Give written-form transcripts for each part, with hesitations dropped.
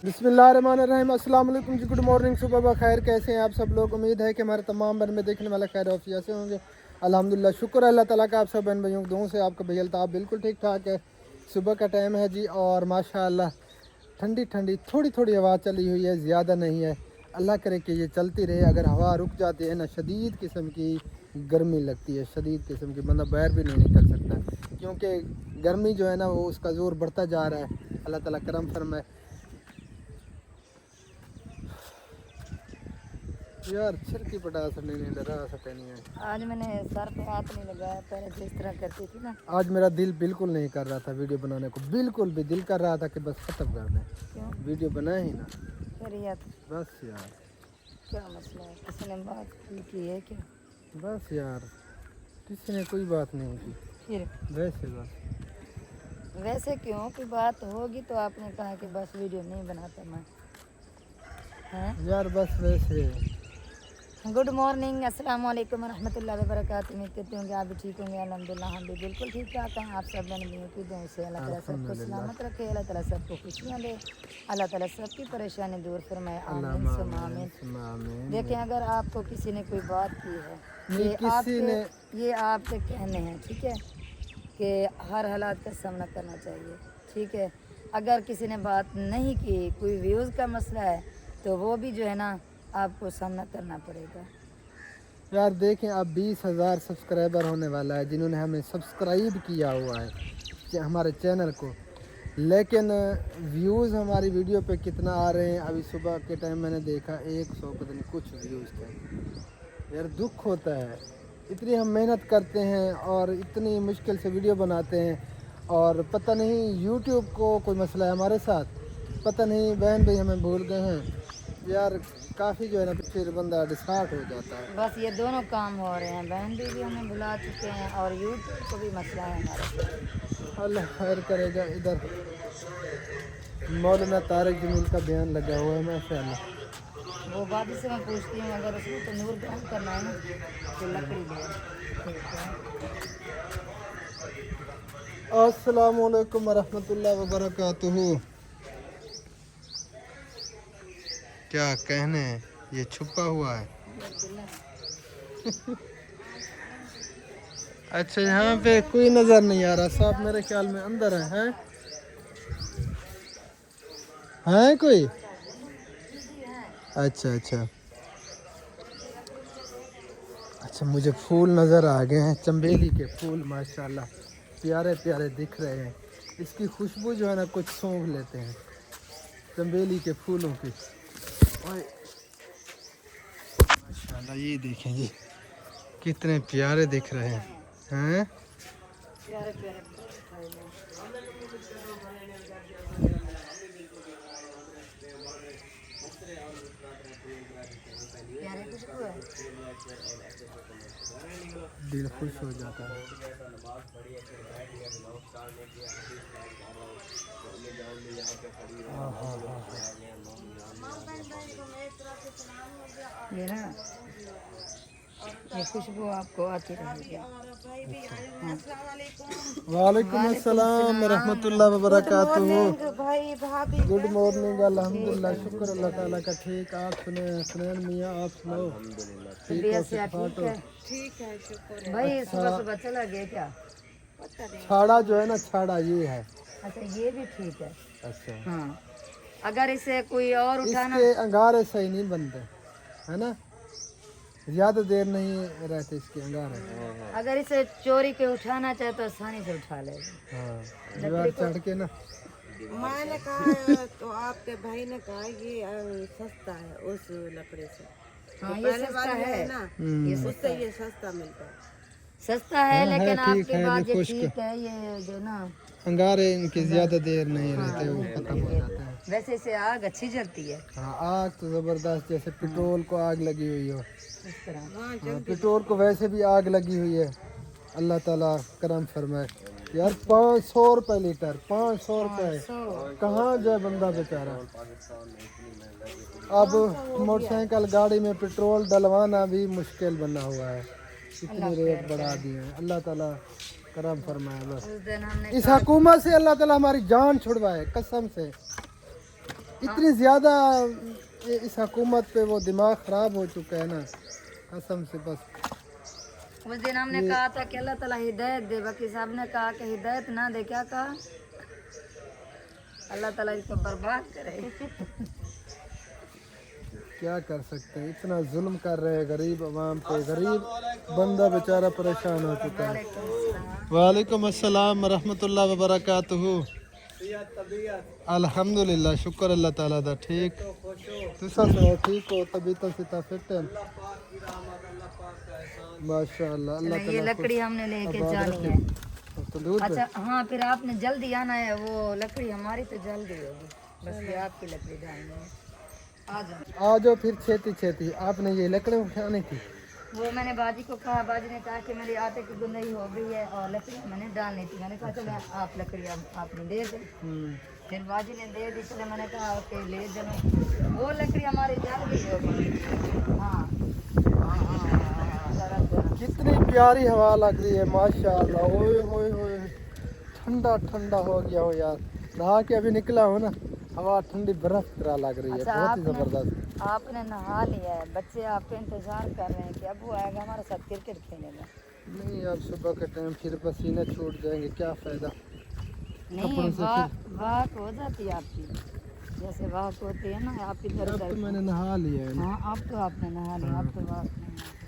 बिस्मिल्लाहिर्रहमानिर्रहीम। अस्सलाम वालेकुम जी, गुड मॉर्निंग, सुबह बखैर। कैसे हैं आप सब लोग? उम्मीद है कि हमारे तमाम बहन में देखने वाला खैर औफिया से होंगे। अल्हम्दुलिल्लाह, शुक्र है अल्लाह ताला का, आप सब बहन भाइयों की दुआओं से आपका भैया अल्ताफ़ बिल्कुल ठीक ठाक है। सुबह का टाइम है जी और माशाअल्लाह ठंडी ठंडी थोड़ी थोड़ी हवा चली हुई है, ज़्यादा नहीं है। अल्लाह करे कि ये चलती रहे। अगर हवा रुक जाती है ना, शदीद किस्म की गर्मी लगती है, शदीद किस्म की, बंदा बाहर भी नहीं निकल सकता, क्योंकि गर्मी जो है ना वो उसका ज़ोर बढ़ता जा रहा है। अल्लाह ताला करम फरमाए। यार सिर की पटा सटने नहीं डरा सटे नहीं है। आज मैंने सर पे हाथ नहीं लगाया, पहले जिस तरह करती थी ना। आज मेरा दिल बिल्कुल नहीं कर रहा था वीडियो बनाने को, बिल्कुल भी दिल कर रहा था कि बस ख़त्म कर दें, क्यों? वीडियो बनाए ही ना। खैरियत? बस यार, क्या मसला है? किसी ने बात की है क्या? बस यार, किसी ने कोई बात नहीं की, फिर वैसे बस। वैसे क्यों? कोई बात होगी तो आपने कहा कि बस वीडियो नहीं बनाता मैं, हैं? यार बस वैसे। गुड मॉर्निंग, अस्सलाम वालेकुम रहमतुल्लाहि व बरकातुहू। उम्मीद करती हूँ कि आप भी ठीक होंगे। अल्हम्दुलिल्लाह हम भी बिल्कुल ठीक ठाक हैं। आप सब बहन भाइयों की दुआ से अल्लाह ताला सबको सलामत रखे, अल्लाह ताला सबको खुशियाँ दे, अल्लाह ताला सबकी परेशानी दूर फरमाए। आमीन सुम्मा आमीन। देखें, अगर आपको किसी ने कोई बात की है, ये आपके कहने हैं, ठीक है, कि हर हालात का सामना करना चाहिए, ठीक है। अगर किसी ने बात नहीं की, कोई व्यूज़ का मसला है, तो वो भी जो है ना आपको सामना करना पड़ेगा। यार देखें, अब 20,000 सब्सक्राइबर होने वाला है जिन्होंने हमें सब्सक्राइब किया हुआ है हमारे चैनल को, लेकिन व्यूज़ हमारी वीडियो पे कितना आ रहे हैं? अभी सुबह के टाइम मैंने देखा 100 पता नहीं कुछ व्यूज़ थे। यार दुख होता है, इतनी हम मेहनत करते हैं और इतनी मुश्किल से वीडियो बनाते हैं और पता नहीं यूट्यूब को कोई मसला है हमारे साथ, पता नहीं बहन भाई हमें भूल गए हैं यार। काफ़ी जो है ना फिर बंदा डिसहार्ट हो जाता है। बस ये दोनों काम हो रहे हैं, बहन भी हमें भुला चुके हैं और यूट्यूब को भी मसला है हमारे। अल्लाह खैर करेगा। इधर मौलाना तारिक जमील का बयान लगा हुआ है माशाअल्लाह। वो बात से मैं पूछती हूँ, अगर उसको तो नूर ग्रहण करना है ना तो लकड़ी दे। अस्सलामु अलैकुम वरहमतुल्लाहि वबरकातुहू। क्या कहने हैं, ये छुपा हुआ है। अच्छा, यहाँ पे कोई नज़र नहीं आ रहा, सब मेरे ख्याल में अंदर है। हैं कोई? अच्छा अच्छा अच्छा, मुझे फूल नज़र आ गए हैं, चंबेली के फूल माशाल्लाह प्यारे प्यारे दिख रहे हैं। इसकी खुशबू जो है ना कुछ सूंघ लेते हैं चंबेली के फूलों की। ओए माशाल्लाह, ये देखें जी कितने प्यारे दिख रहे हैं। हैं प्यारे प्यारे प्यारे खुशबू है। दिल खुश हो जाता है। ये ना, ये खुशबू आपको आती रहेगी। वालेकुम अस्सलाम रहमतुल्लाहि व बरकातुहू। Good morning. अल्हम्दुलिल्लाह, शुक्र अल्लाह ताला का। ठीक, आप सुनैन मियाँ, आप सुनाओ? ठीक है शुक्र भाई। सुबह सुबह चला गया क्या? छाड़ा जो है ना, छाड़ा ये है। अच्छा, ये भी ठीक है। अच्छा हाँ, अगर इसे कोई और उठाना, इसके अंगारे सही नहीं बनते है ना, ज्यादा देर नहीं रहते इसके अंगारे। अगर इसे चोरी के उठाना चाहे तो आसानी से उठा लेगा। हाँ, दीवार चढ़ के ना। मैंने कहा तो आपके भाई ने कहा ये सस्ता है उस लकड़ी से। हाँ, ये सस्ता है ना, ये उससे ये सस्ता मिलता है। सस्ता है, लेकिन ठीक आपके है, बाद ये ये खुश्क। ठीक है, ये जो ना अंगारे इनके ज्यादा देर नहीं रहते, वो खत्म हो जाते हैं। वैसे इसे आग अच्छी जलती है। हाँ, आग तो जबरदस्त, जैसे पेट्रोल को आग लगी हुई हो। इस तरह हाँ, पेट्रोल को वैसे भी आग लगी हुई है। अल्लाह ताला करम फरमाए। यार 500 रुपये लीटर, 500 रुपये कहाँ जाए बंदा बेचारा। अब मोटरसाइकिल गाड़ी में पेट्रोल डलवाना भी मुश्किल बना हुआ है, इतनी रेट बढ़ा दी है। अल्लाह ताला करम फरमाए। बस उस दिन हमने इस हुकूमत से अल्लाह ताला हमारी जान छुड़वाए कसम से। इतनी ज़्यादा इस हुकूमत पे वो दिमाग ख़राब हो चुका है ना, कसम से बस। उस दिन हमने कहा था कि अल्लाह ताला हिदायत दे, बाकी साहब ने कहा कि हिदायत ना दे, क्या कहा? अल्लाह ताला इसको बर्बाद करे। क्या कर सकते हैं, इतना जुल्म कर रहे हैं गरीब अवाम पे, गरीब बंदा बेचारा परेशान हो चुका है। वालेकुम अस्सलाम रहमतुल्लाहि व बरकातुहू। अल्हम्दुलिल्लाह, शुक्र अल्लाह ताला दा, ठीक तुसा सुनाओ, ठीक हो? तबीयत से फिट है माशाअल्लाह। अल्लाह चलो, ये लकड़ी हमने लेके जानी है। तंदूर पे अच्छा हाँ, फिर आपने जल्दी आना है, वो लकड़ी हमारी तो जल्दी होगी, बस ये आपकी लकड़ी जाएंगे। आ जाओ आ जाओ फिर छेती छेती। आपने ये लकड़ी उठानी थी? वो मैंने बाजी को कहा, बाजी ने कहा कि मेरी आटे की गुंदई हो गई है और लकड़ी मैंने डालनी थी। मैंने कहा चलो आप लकड़ी आपने दे दे। फिर बाजी ने दे दी, चलो मैंने कहा ओके ले चलो। वो लकड़ी हमारी जल गई होगी। हाँ कितनी प्यारी हवा लग रही है माशाअल्लाह। ओए होए होए, ठंडा ठंडा हो गया हो यार। नहा के अभी निकला हो ना, हवा ठंडी बर्फ तरह लग रही है, अच्छा, बहुत ही जबरदस्त। आपने नहा लिया है, बच्चे आपके इंतजार कर रहे हैं कि अबू आएगा हमारे साथ क्रिकेट खेलेगा। नहीं, अब सुबह के टाइम फिर पसीने छूट जाएंगे, क्या फायदा। नहीं, वाक हो जाती है आपकी, जैसे वाक होती है ना, आप इधर अब तो उधर। मैंने नहा लिया है ना। हाँ, अब तो आपने नहा लिया, अब तो वाक नहीं।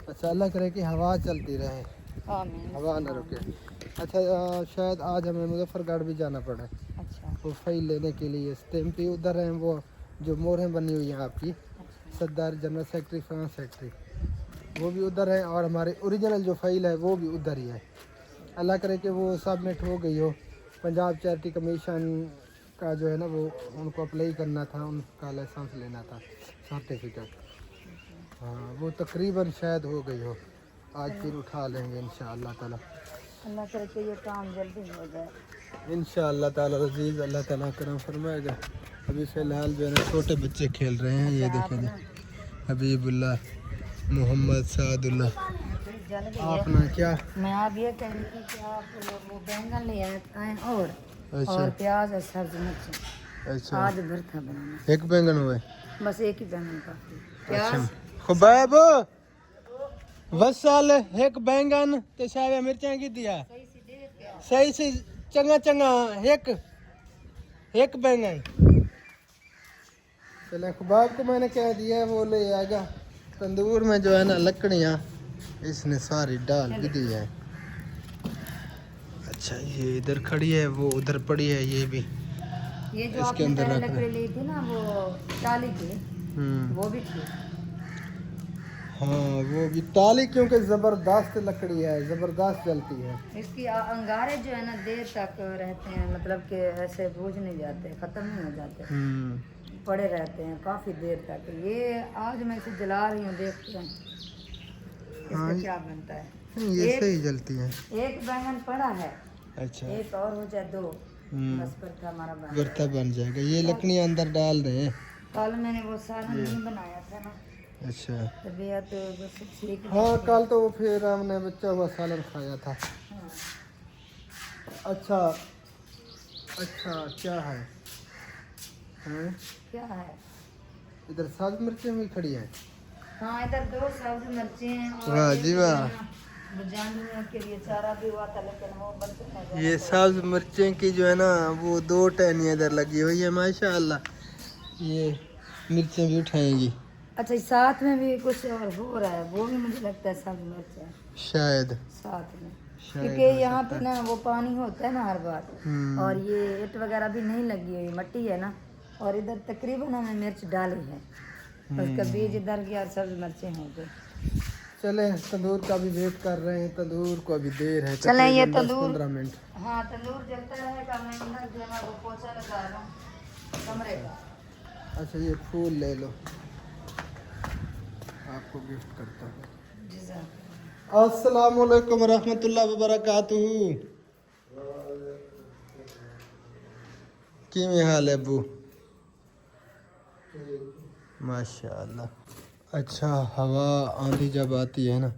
अच्छा, अल्लाह करे कि हवा चलती रहे, आमीन। हवा न रुके। अच्छा, शायद आज हमें मुजफ्फरगढ़ भी जाना पड़े अच्छा वो फाइल लेने के लिए। स्टैम्पी उधर है, वो जो मोहरें बनी हुई हैं आपकी, सरदार जनरल सेक्रेटरी, फ्रांस सेक्रेटरी, वो भी उधर है, और हमारी ओरिजिनल जो फाइल है वो भी उधर ही है। अल्लाह करे कि वो सबमिट हो गई हो। पंजाब चैरिटी कमीशन का जो है ना, वो उनको अप्लाई करना था, उनका लाइसेंस लेना था, सर्टिफिकेट। हाँ, वो तकरीबन शायद हो गई हो, आज फिर उठा लेंगे इंशाअल्लाह ताला। अल्लाह करे कि ये काम जल्दी हो जाए। इंशाअल्लाह ताला अज़ीज़, अल्लाह ताला करम फरमाएगा। अभी फ़िलहाल जो है ना छोटे बच्चे खेल रहे हैं, ये देखें जी, हबीबुल्लाह, मोहम्मद सादुल्लाह। जल गई है। अपना क्या? मैं आप ये कह रही थी कि आप वो बैंगन ले आए और अच्छा प्याज और सब्ज मिर्च। अच्छा, आज भरता बनाना, एक बैंगन हुए। बस एक ही बैंगन काफी। अच्छा प्याज खुबाब वसल एक बैंगन ते सारे मिर्चा की दिया सही से चंगा चंगा एक बैंगन। चले, खुबाब को मैंने कह दिया वो ले आएगा। तंदूर में जो है ना लकड़ियाँ इसने सारी डाल भी दी है। अच्छा, ये इधर खड़ी है, वो उधर पड़ी है, ये भी ये जो इसके आपने अंदर पहले रख लकड़ी ली थी ना, वो टाली की, वो भी थी। हाँ, वो भी टाली, क्योंकि ज़बरदस्त लकड़ी है, ज़बरदस्त जलती है। इसकी अंगारे जो है ना देर तक रहते हैं, मतलब कि ऐसे भूज नहीं जाते, ख़त्म नहीं हो जाते, पड़े रहते हैं काफ़ी देर तक। ये आज मैं इसे जला रही हूँ, देखते हैं इसका क्या बनता है। ये सही जलती है। एक बैंगन पड़ा है, अच्छा, एक और हो जाए दो, बस पर हमारा बन बर्ता बन जाएगा। ये लकड़ियाँ अंदर डाल रहे हैं। कल मैंने वो सारा नहीं बनाया था ना, अच्छा, तबीयत बस ठीक नहीं हाँ, थी। कल तो फिर हमने बच्चा हुआ सालन खाया था। हाँ। अच्छा अच्छा, क्या है? हैं? क्या है? इधर सब्ज मिर्चें भी खड़ी हैं। हाँ, इधर दो सब्ज मिर्ची हैं और वाह एक जी वाह। जानवरों के लिए चारा भी हुआ था, लेकिन वो बर्तन में गया। ये सब्ज मिर्चें की जो है ना, वो 2 टहनियाँ इधर लगी हुई है माशाअल्लाह। ये मिर्चें भी उठाएंगी अच्छा, साथ में भी कुछ और हो रहा है, वो भी मुझे लगता है सब्ज मिर्च है शायद। साथ में, शायद क्योंकि हो यहाँ सकता पे ना वो पानी होता है ना हर बार, और ये ईंट वगैरह भी नहीं लगी हुई, मट्टी है ना, और इधर तकरीबन हमने मिर्च डाली है, उसका बीज इधर की और सब्ज मिर्चें हो गई। चले, तंदूर का भी वेट कर रहे हैं, तंदूर को अभी देर है, चलें, ये तकरीबन तंदूर 10-15 मिनट। हाँ, तंदूर जलता रहेगा, मैं अंदर जो है ना वो पोछा लगा रहा हूँ कमरे का। अच्छा, ये फूल ले लो, आपको गिफ्ट करता हूँ। जी सर। अस्सलाम वालेकुम रहमतुल्लाहि व बरकातुहू। किमें हाल है अबू? माशाअल्लाह। अच्छा, हवा आंधी जब आती है ना,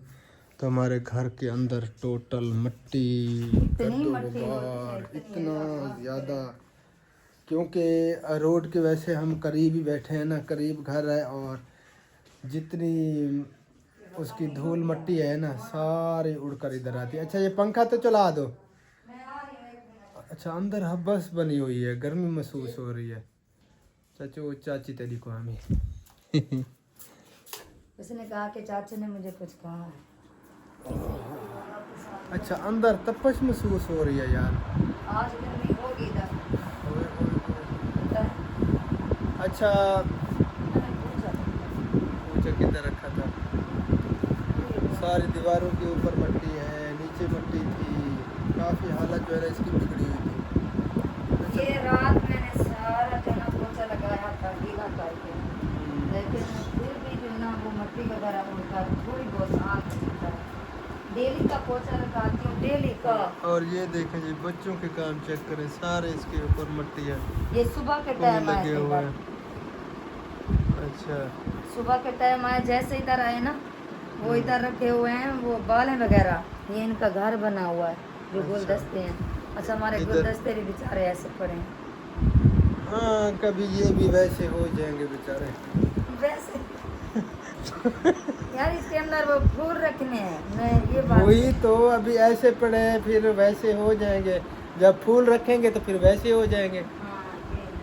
तो हमारे घर के अंदर टोटल मट्टी, इतनी गद्दों मट्टी होती है, गुबार, इतना ज़्यादा क्योंकि रोड के वैसे हम करीब ही बैठे हैं ना, करीब घर है, और जितनी उसकी धूल मट्टी है ना सारी उड़कर इधर आती है। अच्छा ये पंखा तो चला दो। अच्छा अंदर हब्बस बनी हुई है, गर्मी महसूस हो रही है। चाचू चाची तेरी को हमें उसने कहा कि चाचू ने मुझे कुछ कहा है। अच्छा अंदर तपश महसूस हो रही है यार। आज गर्मी होगी इधर। अच्छा पूछो किधर रखा था। सारी दीवारों के ऊपर मट्टी है, नीचे मट्टी थी, काफ़ी हालत जो है ना इसकी बिगड़ी हुई थी। ये रात मैंने सारा जो ना पोछा लगाया था गीला करके, लेकिन फिर भी जो ना वो मट्टी वगैरह उनका थोड़ी बहुत आग निकलता है। डेली का पोछा लगाती हूँ, डेली का। और ये देखें जी बच्चों के काम चेक करें, सारे इसके ऊपर मट्टी है, ये सुबह के फूल टाइम आए लगे थे हुए इधर। हैं। अच्छा सुबह के टाइम आए, जैसे इधर आए ना वो इधर रखे हुए हैं वो बालें वगैरह, ये इनका घर बना हुआ है जो गुलदस्ते हैं। अच्छा हमारे इधर- गुलदस्ते भी बेचारे ऐसे पड़े हैं। हाँ कभी ये भी वैसे हो जाएंगे बेचारे। वैसे यार इसके अंदर वो फूल रखने हैं, मैं ये बात वही तो अभी ऐसे पड़े हैं फिर वैसे हो जाएंगे, जब फूल रखेंगे तो फिर वैसे हो जाएंगे। हाँ,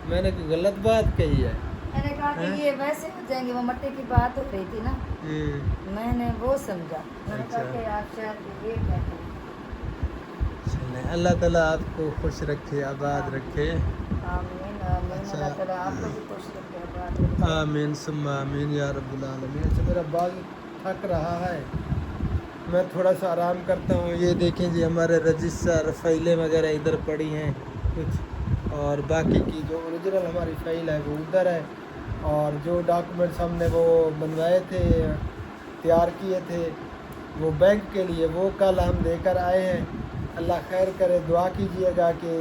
मैंने कोई गलत बात कही है? मैंने कहा कि ये वैसे हो जाएंगे, वो मट्टी की बात हो रही थी ना, मैंने वो समझा। मैंने कहा अच्छा। कि आप शायद ये कहते हैं। चलें, अल्लाह ताला आपको खुश रखे, आबाद रखे। आमीन आमीन। अच्छा। अल्लाह ताला आपको भी खुश रखे, आबाद रखे। आमीन सुम्मा आमीन या रब्बुल आलमीन। अच्छा मेरा बाल थक रहा है, मैं थोड़ा सा आराम करता हूँ। ये देखें जी हमारे रजिस्टर फाइलें वगैरह इधर पड़ी हैं कुछ, और बाकी की जो ओरिजिनल हमारी फाइल है वो उधर है, और जो डॉक्यूमेंट्स हमने वो बनवाए थे, तैयार किए थे वो बैंक के लिए, वो कल हम लेकर आए हैं। अल्लाह खैर करे, दुआ कीजिएगा कि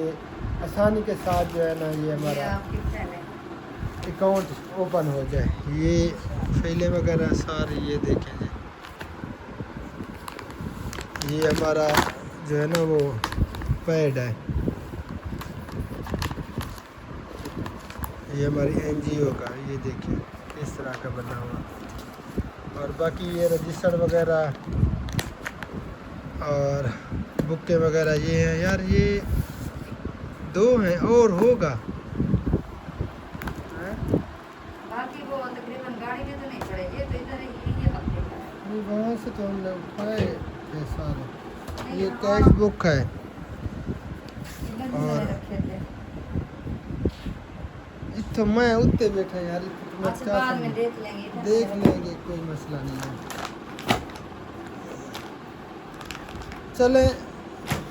आसानी के साथ जो है ना ये ये हमारा आपकी फैल है। अकाउंट ओपन हो जाए। ये फाइलें वगैरह सारी ये देखें जी, ये हमारा जो है ना वो पैड है, ये हमारी एनजीओ का, ये देखें इस तरह का बना हुआ। और बाकी ये रजिस्टर वगैरह और बुकें वगैरह ये हैं यार, ये 2 हैं और होगा। बाकी वो तकरीबन गाड़ी में तो नहीं खड़े, ये तो इधर ही ये हफ्ते का है। नहीं वहाँ से तो हमने उठाए थे सारे। ये कैश बुक है, इधर भी और- मैंने रखे थे। तो मैं उत्ते बैठा यार, तो मैं अच्छा क्या बाद में करूं? देख लेंगे, इधर देख मेरे- लेंगे, कोई मसला नहीं है। चले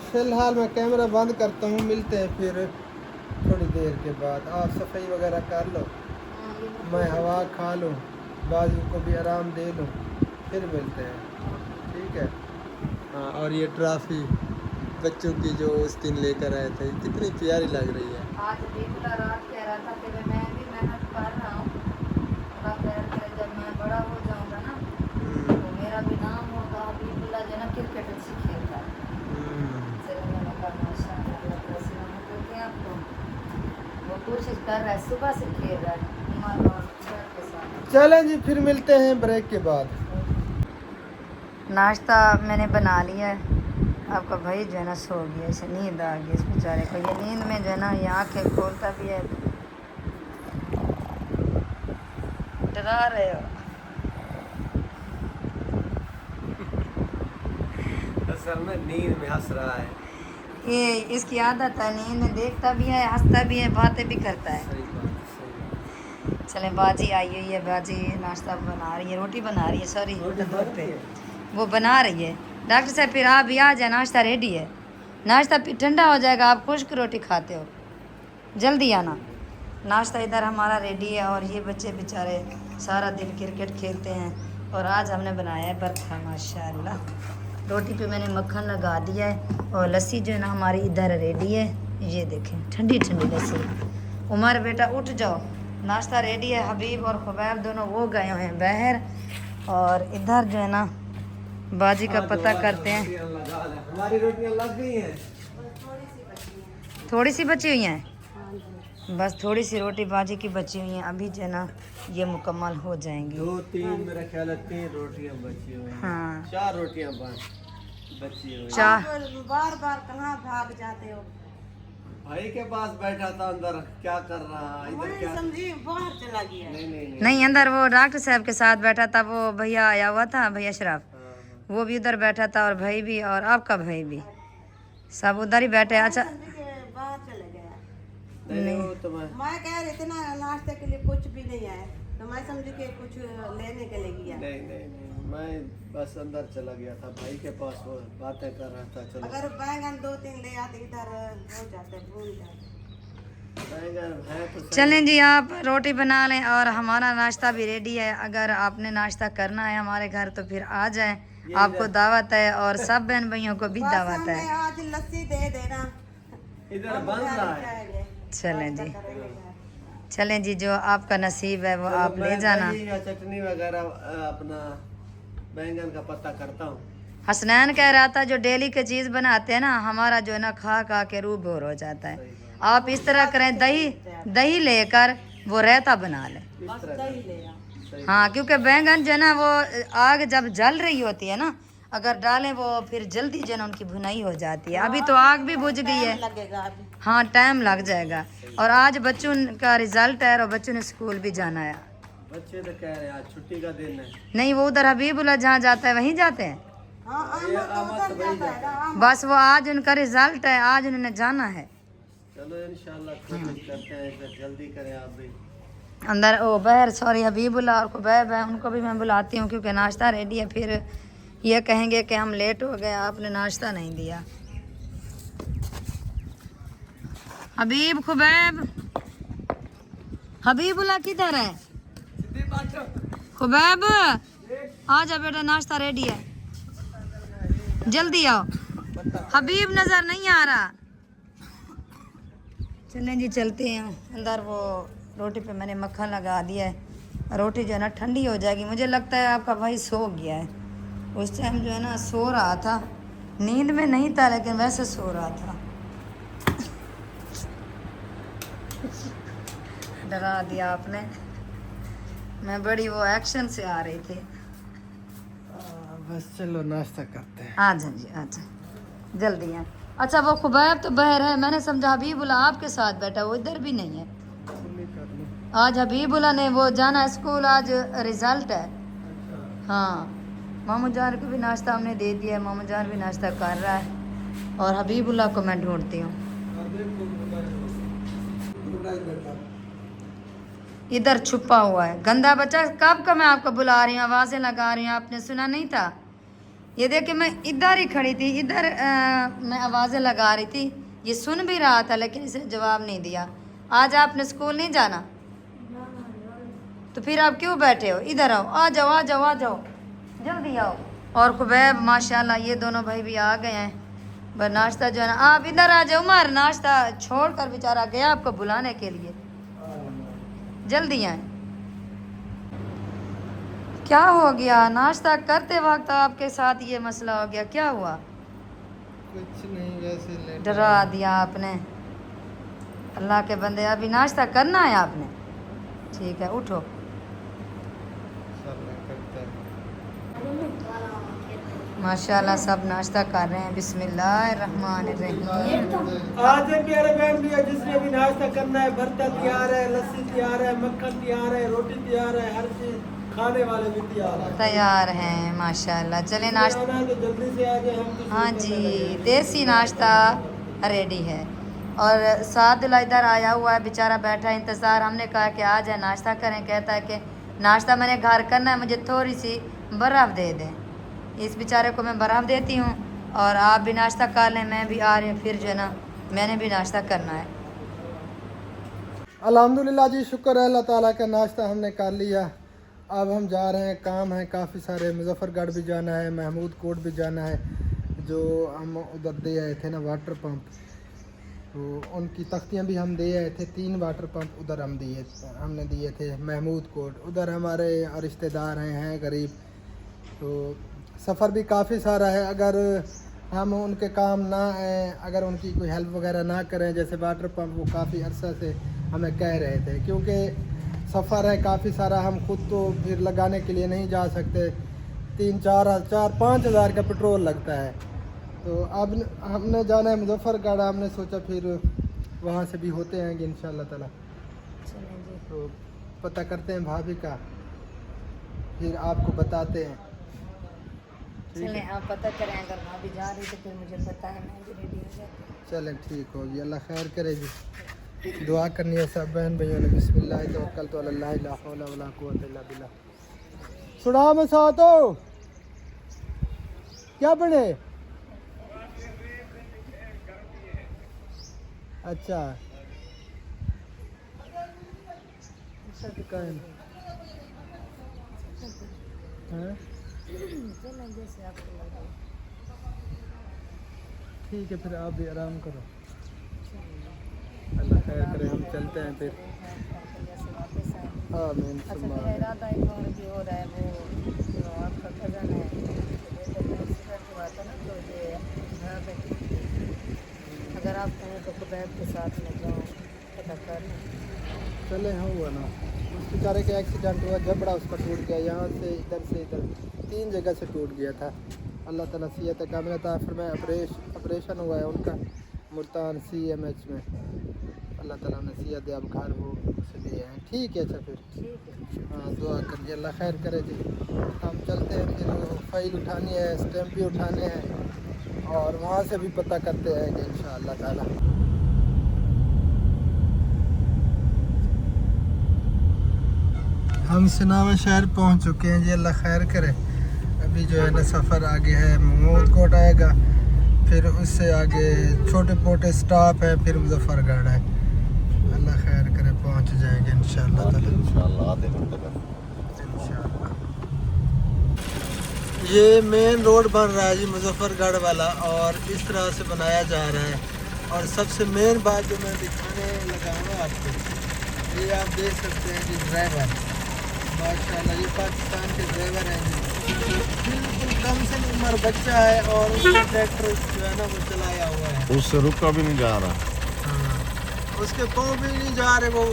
फिलहाल मैं कैमरा बंद करता हूँ, मिलते हैं फिर थोड़ी देर के बाद। आप सफाई वगैरह कर लो, हाँ, ये मैं- मैं हवा खा लूँ, बाजू को भी आराम दे लूँ, फिर मिलते हैं, ठीक है? हाँ और ये ट्रॉफी बच्चों की जो उस दिन लेकर आए थे कितनी प्यारी लग रही है। आज बिल्कुल रात कह रहा था कि मैं भी मेहनत कर रहा हूँ, अल्लाह खैर करे, जब मैं बड़ा हो जाऊँगा ना तो मेरा भी नाम होगा हबीबुल्लाह जो ना क्रिकेट अच्छी खेलता है। चलो मैंने कहा माशाअल्लाह, अल्लाह का सलामत करते हैं आपको। वो कोशिश कर रहा है, सुबह से खेल रहा है उमर और सर के साथ। चलें जी फिर मिलते हैं ब्रेक के बाद। नाश्ता मैंने बना लिया है, आपका भाई जो है ना सो गया, इसे नींद आ गई इस बेचारे को। ये नींद में जो है ना ये आँखें खोलता भी है। डरा रहे हो? असल में नींद में हंस रहा है। ये इसकी आदत है, नींद में देखता भी है, हंसता भी है, बातें भी करता है। सही बात, सही चले बाजी आई हुई है, बाजी नाश्ता बना रही है, रोटी बना रही है, सॉरी तंदूर पे वो बना रही है। डॉक्टर साहब फिर आप भी आ जाए, नाश्ता रेडी है। नाश्ता फिर ठंडा हो जाएगा, आप खुश्क रोटी खाते हो, जल्दी आना। नाश्ता इधर हमारा रेडी है, और ये बच्चे बेचारे सारा दिन क्रिकेट खेलते हैं, और आज हमने बनाया है बर्फ़ा माशाल्लाह। रोटी पे मैंने मक्खन लगा दिया है, और लस्सी जो है ना हमारी इधर रेडी है, ये देखें ठंडी ठंडी लस्सी। उमर बेटा उठ जाओ, नाश्ता रेडी है। हबीब और खुबैब दोनों वो गए हुए हैं बाहर, और इधर जो है ना बाजी का पता करते हैं। हमारी रोटियां लग गई हैं। थोड़ी सी बची हुई हैं। बस थोड़ी सी रोटी बाजी की बची हुई हैं, अभी जो है ना ये मुकम्मल हो जाएंगी। 2-3 मेरा ख्याल है 3 रोटियां बची हुई हैं। हाँ 4 रोटियां बची हुई हैं। चार बार बार कहाँ भाग जाते हो? भाई के पास बैठा था अंदर, क्या कर रहा है इधर मैं क्या? समझी बाहर चला गया। नहीं नहीं नहीं। नहीं, अंदर वो डॉक्टर साहब के साथ बैठा था, वो भैया आया हुआ था, भैया अशरफ, हाँ, वो भी उधर बैठा था, और भाई भी, और आपका भाई भी, सब उधर ही बैठे। अच्छा समझी कि बाहर चले गया। नहीं वो तो मैं मैं कह रही थी ना नाश्ते के लिए कुछ भी नहीं आया, तो मैं समझी कि कुछ लेने के लिए गया। नहीं नहीं नहीं, मैं बस अंदर चला गया था भाई के पास, वो बातें कर रहा था। चलो अगर बैंगन 2-3 ले आते इधर हो जाते, भूल जाते। बैंगन है तो सही। चलें जी, आप रोटी बना लें और हमारा नाश्ता भी रेडी है। अगर आपने नाश्ता करना है हमारे घर तो फिर आ जाएं, आपको दावत है, और सब बहन भाइयों को भी बस दावत है। हमें आज लस्सी दे देना। इधर बन रहा है। खाएंगे। चलें जी, करेंगे। चलें जी, जो आपका नसीब है वो आप ले मैं जाना। दही या चटनी वगैरह अपना बैंगन का पत्ता करता हूँ। हसनैन कह रहा था जो डेली की चीज़ बनाते हैं ना, हमारा जो है ना खा खा के रूह बोर हो जाता है। आप इस तरह करें, दही लेकर वो रायता बना लें। बस दही ले आओ। हाँ, क्योंकि बैंगन जो है ना वो आग जब जल रही होती है ना, अगर डालें वो फिर जल्दी जो है ना उनकी भुनाई हो जाती है। अभी तो आग भी बुझ गई है। लगेगा अभी। हाँ, टाइम लग जाएगा। और आज बच्चों का रिजल्ट है और बच्चों ने स्कूल भी जाना है। बच्चे तो कह रहे हैं आज छुट्टी का दिन है। नहीं, वो उधर हबीबुल्ला जहाँ जाता है वहीं जाते हैं। हाँ ये आमद तो आमद उधर वही जाता है ना। बस वो आज उनका रिजल्ट है, आज उन्होंने जाना है। चलो इंशाल्लाह कोशिश करते हैं इधर जल्दी करें आप भी। अंदर ओ बहर सॉरी हबीबुल्ला और कुबैब है, उनको भी मैं बुलाती हूँ क्योंकि नाश्ता रेडी है। फिर ये कहेंगे कि हम लेट हो गए, आपने नाश्ता नहीं दिया। हबीब, खुबैब, हबीबुल्ला किधर है? खुबैब आ जा बेटा, नाश्ता रेडी है, जल्दी आओ। हबीब नजर नहीं आ रहा। चलें जी, चलते हैं अंदर। वो रोटी पे मैंने मक्खन लगा दिया है, रोटी जो है ना ठंडी हो जाएगी। मुझे लगता है आपका भाई सो गया है, उस टाइम जो है ना सो रहा था, नींद में नहीं था लेकिन वैसे सो रहा था। डरा दिया आपने, मैं बड़ी वो एक्शन से आ रही थी। बस चलो नाश्ता करते हैं। आ जाए जी, आ जाए, जल्दी है। अच्छा, वो खुबैब तो बहर है, मैंने समझा हबीबुल्ला आपके साथ बैठा, वो इधर भी नहीं है। आज हबीबुल्ला ने वो जाना है स्कूल, आज रिजल्ट है। हाँ, मामू जान को भी नाश्ता हमने दे दिया है, मामू जान भी नाश्ता कर रहा है, और हबीबुल्ला को मैं ढूंढती हूँ। इधर छुपा हुआ है गंदा बच्चा, कब का मैं आपको बुला रही हूँ, आवाज़ें लगा रही हूँ, आपने सुना नहीं था? ये देखिए, मैं इधर ही खड़ी थी, इधर मैं आवाज़ें लगा रही थी, ये सुन भी रहा था लेकिन इसने जवाब नहीं दिया। आज आपने स्कूल नहीं जाना, तो फिर आप क्यों बैठे हो? इधर आओ, आ जाओ, आ जाओ, आ जाओ, जल्दी आओ। और खुबैब माशाल्लाह ये दोनों भाई भी आ गए हैं। बस नाश्ता जो है ना, आप इधर आ जाओ, उमर नाश्ता छोड़ कर बेचारा गया आपको बुलाने के लिए, जल्दी आए। क्या हो गया? नाश्ता करते वक्त आपके साथ ये मसला हो गया, क्या हुआ? कुछ नहीं, वैसे लेट डरा दिया आपने। अल्लाह के बंदे, अभी नाश्ता करना है आपने? ठीक है, उठो। करते हैं। माशाल्लाह सब नाश्ता कर रहे हैं। बिस्मिल्लाहिर्रहमानिर्रहीम। आज प्यारे बहन भी जिसने भी नाश्ता करना है, भरता तैयार है, लस्सी तैयार है, मक्खन तैयार है, रोटी तैयार है, हर चीज खाने वाले भी तैयार है। तैयार हैं माशाल्लाह। चले नाश्ता, आना है तो जल्दी से आ जाए, हम तो हाँ जी, देसी नाश्ता रेडी है। और सादुल्ला इधर आया हुआ है, बेचारा बैठा है इंतज़ार। हमने कहा कि आ जाए नाश्ता करें, कहता है कि नाश्ता मैंने घर करना है, मुझे थोड़ी सी बर्फ़ दे दें। इस बेचारे को मैं बर्फ़ देती हूँ, और आप भी नाश्ता कर लें, मैं भी आ रही हूँ, फिर जो है ना मैंने भी नाश्ता करना है। अल्हम्दुलिल्लाह जी, शुक्र है अल्लाह ताला का, नाश्ता हमने कर लिया। अब हम जा रहे हैं, काम है काफ़ी सारे, मुजफ्फरगढ़ भी जाना है, महमूद कोट भी जाना है। जो हम उधर दे आए थे ना वाटर पंप, तो उनकी तख्तियाँ भी हम दे आए थे। 3 वाटर पंप उधर हमने दिए थे महमूद कोट। उधर हमारे रिश्तेदार हैं गरीब, तो सफ़र भी काफ़ी सारा है। अगर हम उनके काम ना अगर उनकी कोई हेल्प वगैरह ना करें, जैसे वाटर पंप वो काफ़ी अरसा से हमें कह रहे थे, क्योंकि सफ़र है काफ़ी सारा, हम खुद तो फिर लगाने के लिए नहीं जा सकते, 3-4-5 हज़ार का पेट्रोल लगता है। तो अब हमने जाना है मुजफ्फरगढ़, हमने सोचा फिर वहाँ से भी होते हैं इंशाअल्लाह ताला। चलें जी, तो पता करते हैं भाभी का, फिर आपको बताते हैं। चलें आप पता करें, अगर भाभी जा रही तो फिर मुझे बताएं, मैं भी रेडी हो जाती हूँ। चलें ठीक होगी, अल्लाह खैर करे जी। दुआ करनी है सब बहन भाइयों ने। बिस्मिल्लाह तवक्कलतु अल्लाह ला हौला वला कुव्वता इल्ला बिल्लाह। सुना में साथ हो क्या बने? अच्छा दुकान हाँ चलें जैसे आपको लगे। ठीक है, फिर आप भी आराम करो, अल्लाह खैर करे। हम चलते हैं फिर। आमीन अच्छा सुम्मा मेरा इरादा एक और भी हो रहा है, वो जो आपका कज़न है एक्सीडेंट हुआ था ना, तो ये घर पे अगर आप कहें तो कुबैब के साथ में जाऊँ पता कर लें। चले हाँ हुआ ना, उस बेचारे का एक्सीडेंट हुआ, जबड़ा उसका टूट गया, यहाँ से इधर 3 जगह से टूट गया था। अल्लाह ताला सियत कामिला अता फरमाए। ऑपरेशन हुआ है उनका मुल्तान CMH में। अल्लाह ताला ने सियत दे, अब घर वो से लिए हैं। ठीक है, अच्छा फिर ठीक है, हाँ दुआ करिए, अल्लाह खैर करे जी। हम चलते हैं, फिर वो फाइल उठानी है, स्टैम्प भी उठाने हैं, और वहाँ से भी पता करते हैं कि इंशाअल्लाह ताला। हम सिनावा शहर पहुँच चुके हैं जी, अल्लाह खैर करे। अभी जो है ना सफ़र आगे है, महमूद कोट आएगा, फिर उससे आगे छोटे मोटे स्टॉप है, फिर मुजफ्फरगढ़ है। अल्लाह खैर करे, पहुँच जाएंगे इंशाअल्लाह ताला। इंशाअल्लाह आधे घंटे तक। इंशाअल्लाह। ये मेन रोड बन रहा है जी मुजफ्फरगढ़ वाला, और इस तरह से बनाया जा रहा है। और सबसे मेन बात जो मैं दिखाने लगा हूँ आपको, ये आप देख सकते हैं जी ड्राइवर, माशाल्लाह ये पाकिस्तान के ड्राइवर हैं जी, बिल्कुल कम से उम्र बच्चा है, और उसका ट्रैक्टर जो है ना वो चलाया हुआ है। उससे रुका भी नहीं जा रहा। हाँ, उसके पाँव भी नहीं जा रहे, वो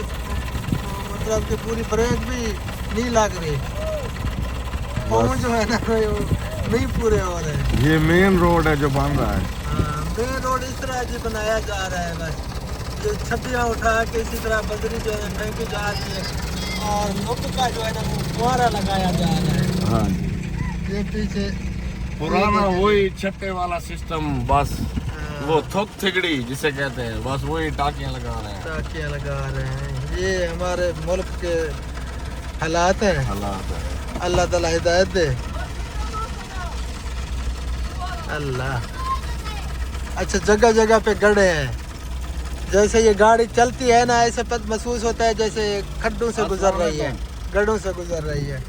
मतलब कि पूरी ब्रेक भी नहीं लग रही, पाँव जो है ना वो नहीं पूरे हो रहे। ये मेन रोड है जो बन रहा है। हाँ, मेन रोड इस तरह जी बनाया जा रहा है, बस ये छतियाँ उठा के इसी तरह बजरी जो है फेंकी जा रही है, और मुख का जो है ना वो फुहारा लगाया जा रहा है। हाँ, ये पीछे पुराना वही छत्ते वाला सिस्टम, बस वो थोक थिगड़ी जिसे कहते हैं, बस वही टाकियां लगा रहे हैं। टाकियाँ लगा रहे हैं। ये हमारे मुल्क के हालात हैं, हालात है। अल्लाह ताला हिदायत दे। अल्लाह। अच्छा, जगह जगह पे गड्ढे हैं, जैसे ये गाड़ी चलती है ना, ऐसे पद महसूस होता है जैसे खड्डों से गुजर रही है, गड्ढों से गुजर रही है।